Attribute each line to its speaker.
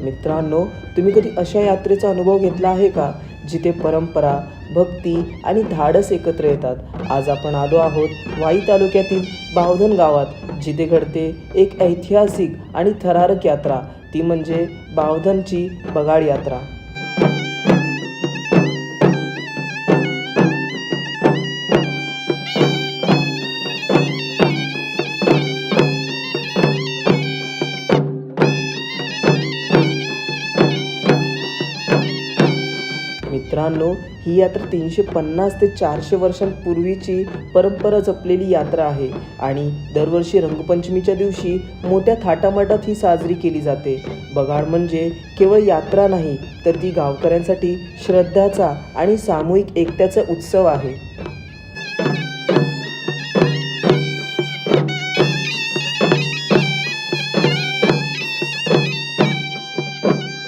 Speaker 1: मित्रांनो, तुम्ही कधी अशा यात्रेचा अनुभव घेतला आहे का, जिथे परंपरा, भक्ती आणि धाडस एकत्र येतात? आज आपण आलो आहोत वाई तालुक्यातील बावधन गावात, जिथे घडते एक ऐतिहासिक आणि थरारक यात्रा, ती म्हणजे बावधनची बगाड यात्रा. मित्रांनो, ही यात्रा 350 ते 400 वर्षांपूर्वीची परंपरा जपलेली यात्रा आहे आणि दरवर्षी रंगपंचमीच्या दिवशी मोठ्या थाटामाटात ही साजरी केली जाते. बगाड म्हणजे केवळ यात्रा नाही, तर ती गावकऱ्यांसाठी श्रद्धाचा आणि सामूहिक एकट्याचा उत्सव आहे.